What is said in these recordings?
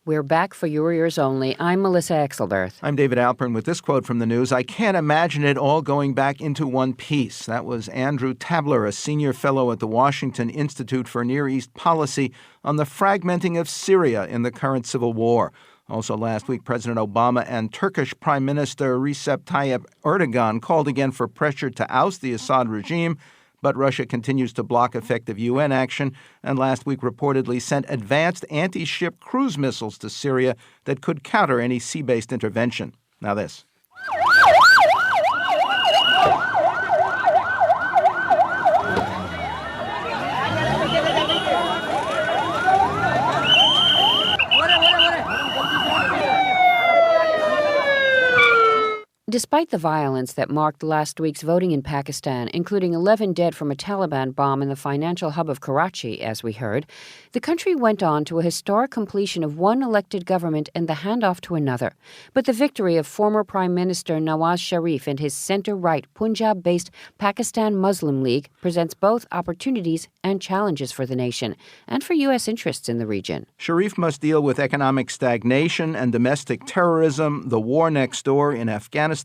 We're back for your ears only. I'm Melissa Exelberth. I'm David Alpern with this quote from the news. I can't imagine it all going back into one piece. That was Andrew Tabler, a senior fellow at the Washington Institute for Near East Policy, on the fragmenting of Syria in the current civil war. Also last week, President Obama and Turkish Prime Minister Recep Tayyip Erdogan called again for pressure to oust the Assad regime. But Russia continues to block effective UN action and last week reportedly sent advanced anti-ship cruise missiles to Syria that could counter any sea-based intervention. Now this. Despite the violence that marked last week's voting in Pakistan, including 11 dead from a Taliban bomb in the financial hub of Karachi, as we heard, the country went on to a historic completion of one elected government and the handoff to another. But the victory of former Prime Minister Nawaz Sharif and his center-right Punjab-based Pakistan Muslim League presents both opportunities and challenges for the nation and for U.S. interests in the region. Sharif must deal with economic stagnation and domestic terrorism, the war next door in Afghanistan,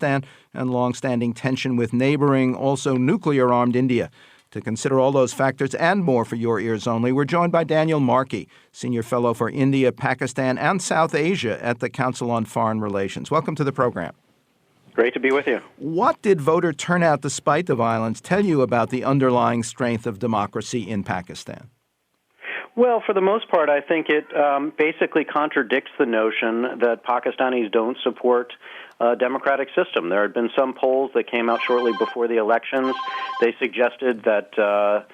and long-standing tension with neighboring, also nuclear-armed India. To consider all those factors and more for your ears only, we're joined by Daniel Markey, Senior Fellow for India, Pakistan, and South Asia at the Council on Foreign Relations. Welcome to the program. Great to be with you. What did voter turnout, despite the violence, tell you about the underlying strength of democracy in Pakistan? Well, for the most part, I think it basically contradicts the notion that Pakistanis don't support a democratic system. There had been some polls that came out shortly before the elections. They suggested that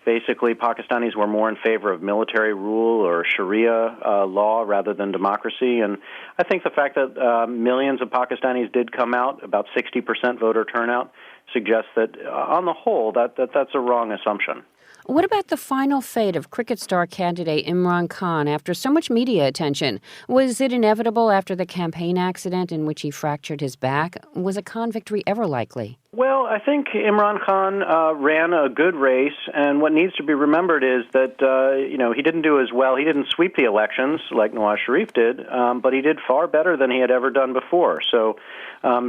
basically Pakistanis were more in favor of military rule or Sharia law rather than democracy. And I think the fact that millions of Pakistanis did come out, about 60% voter turnout, suggests that on the whole that's a wrong assumption. What about the final fate of cricket star candidate Imran Khan after so much media attention? Was it inevitable after the campaign accident in which he fractured his back? Was a Khan victory ever likely? Well, I think Imran Khan ran a good race, and what needs to be remembered is that, he didn't do as well. He didn't sweep the elections like Nawaz Sharif did, but he did far better than he had ever done before. So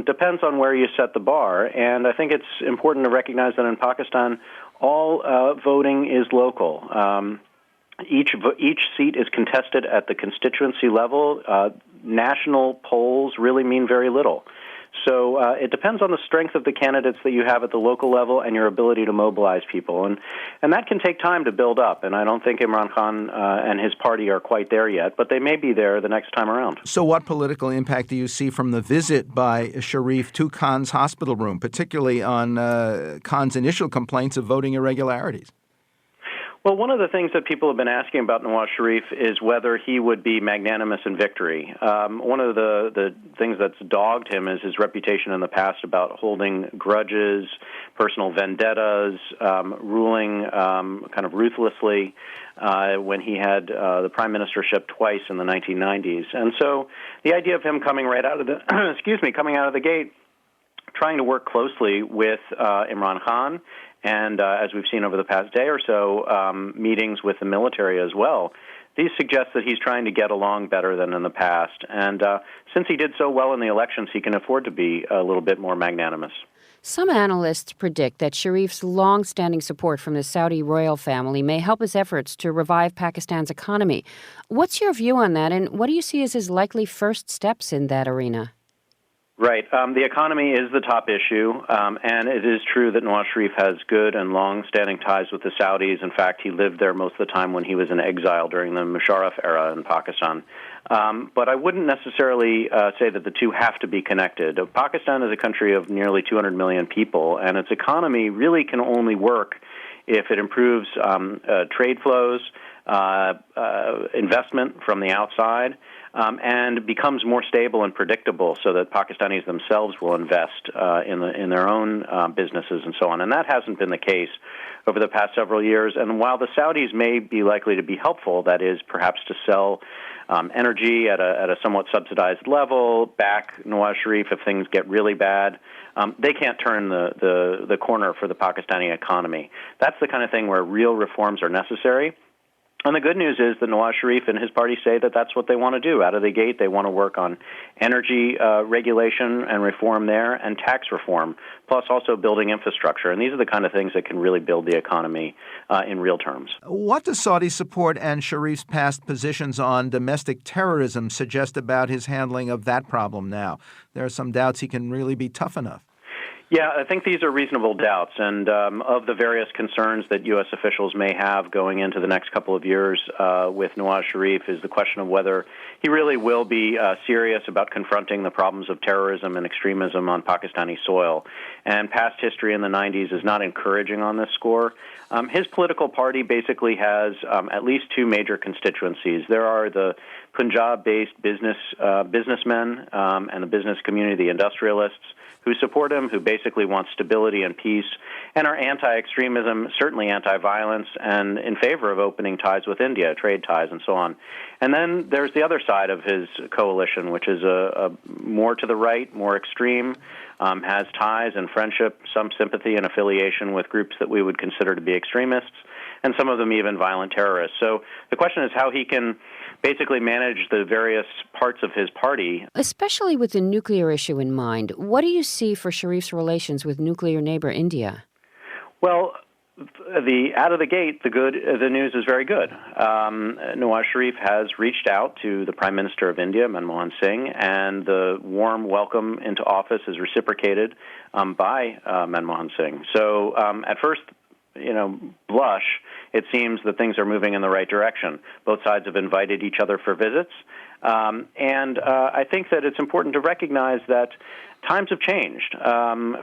depends on where you set the bar, and I think it's important to recognize that in Pakistan, all voting is local. Each seat is contested at the constituency level. National polls really mean very little. So it depends on the strength of the candidates that you have at the local level and your ability to mobilize people. And that can take time to build up. And I don't think Imran Khan and his party are quite there yet, but they may be there the next time around. So what political impact do you see from the visit by Sharif to Khan's hospital room, particularly on Khan's initial complaints of voting irregularities? Well, one of the things that people have been asking about Nawaz Sharif is whether he would be magnanimous in victory. One of the things that's dogged him is his reputation in the past about holding grudges, personal vendettas, ruling kind of ruthlessly when he had the prime ministership twice in the 1990s. And so the idea of him coming right out of the coming out of the gate, trying to work closely with Imran Khan, and as we've seen over the past day or so, meetings with the military as well. These suggest that he's trying to get along better than in the past. And since he did so well in the elections, he can afford to be a little bit more magnanimous. Some analysts predict that Sharif's long-standing support from the Saudi royal family may help his efforts to revive Pakistan's economy. What's your view on that, and what do you see as his likely first steps in that arena? Right. The economy is the top issue, and it is true that Nawaz Sharif has good and long-standing ties with the Saudis. In fact, he lived there most of the time when he was in exile during the Musharraf era in Pakistan. But I wouldn't necessarily say that the two have to be connected. Pakistan is a country of nearly 200 million people, and its economy really can only work if it improves trade flows, investment from the outside, and becomes more stable and predictable so that Pakistanis themselves will invest in their own businesses and so on. And that hasn't been the case over the past several years. And while the Saudis may be likely to be helpful, that is perhaps to sell energy at a somewhat subsidized level, back Nawaz Sharif if things get really bad, they can't turn the corner for the Pakistani economy. That's the kind of thing where real reforms are necessary. And the good news is that Nawaz Sharif and his party say that that's what they want to do. Out of the gate, they want to work on energy regulation and reform there and tax reform, plus also building infrastructure. And these are the kind of things that can really build the economy in real terms. What does Saudi support and Sharif's past positions on domestic terrorism suggest about his handling of that problem now? There are some doubts he can really be tough enough. Yeah, I think these are reasonable doubts, and of the various concerns that U.S. officials may have going into the next couple of years with Nawaz Sharif is the question of whether he really will be serious about confronting the problems of terrorism and extremism on Pakistani soil. And past history in the 90s is not encouraging on this score. His political party basically has at least two major constituencies. There are the Punjab-based businessmen and the business community, the industrialists, who support him, who basically want stability and peace, and are anti-extremism, certainly anti-violence, and in favor of opening ties with India, trade ties, and so on. And then there's the other side of his coalition, which is a more to the right, more extreme, has ties and friendship, some sympathy and affiliation with groups that we would consider to be extremists, and some of them even violent terrorists. So the question is how he can basically manage the various parts of his party. Especially with the nuclear issue in mind, what do you see for Sharif's relations with nuclear neighbor India? Well, out of the gate, the news is very good. Nawaz Sharif has reached out to the Prime Minister of India, Manmohan Singh, and the warm welcome into office is reciprocated by Manmohan Singh. So at first, blush, it seems that things are moving in the right direction. Both sides have invited each other for visits. And I think that it's important to recognize that times have changed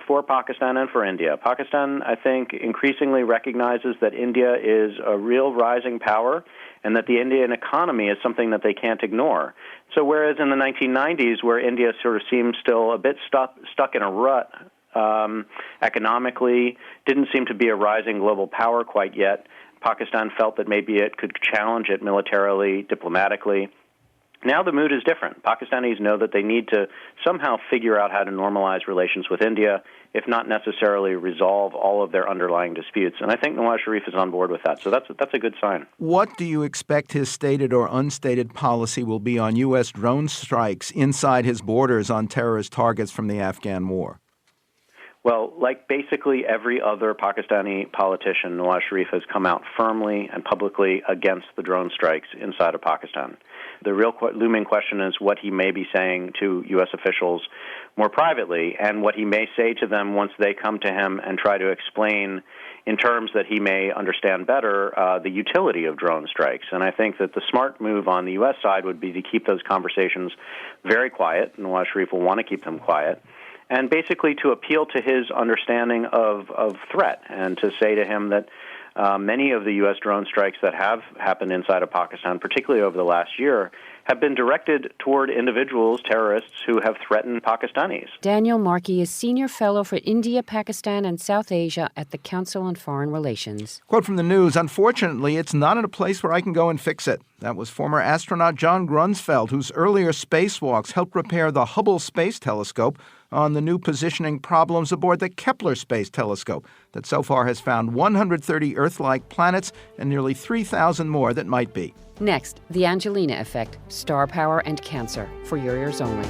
for Pakistan and for India. Pakistan, I think, increasingly recognizes that India is a real rising power and that the Indian economy is something that they can't ignore. So whereas in the 1990s, where India sort of seemed still a bit stuck in a rut, economically, didn't seem to be a rising global power quite yet. Pakistan felt that maybe it could challenge it militarily, diplomatically. Now the mood is different. Pakistanis know that they need to somehow figure out how to normalize relations with India, if not necessarily resolve all of their underlying disputes. And I think Nawaz Sharif is on board with that. So that's a good sign. What do you expect his stated or unstated policy will be on U.S. drone strikes inside his borders on terrorist targets from the Afghan war? Well, like basically every other Pakistani politician, Nawaz Sharif has come out firmly and publicly against the drone strikes inside of Pakistan. The real looming question is what he may be saying to U.S. officials more privately and what he may say to them once they come to him and try to explain in terms that he may understand better the utility of drone strikes. And I think that the smart move on the U.S. side would be to keep those conversations very quiet. Nawaz Sharif will want to keep them quiet. And basically to appeal to his understanding of threat and to say to him that many of the U.S. drone strikes that have happened inside of Pakistan, particularly over the last year, have been directed toward individuals, terrorists, who have threatened Pakistanis. Daniel Markey is Senior Fellow for India, Pakistan, and South Asia at the Council on Foreign Relations. Quote from the news, "Unfortunately, it's not in a place where I can go and fix it." That was former astronaut John Grunsfeld, whose earlier spacewalks helped repair the Hubble Space Telescope on the new positioning problems aboard the Kepler Space Telescope that so far has found 130 Earth-like planets and nearly 3,000 more that might be. Next, the Angelina Effect, Star Power and Cancer, for your ears only.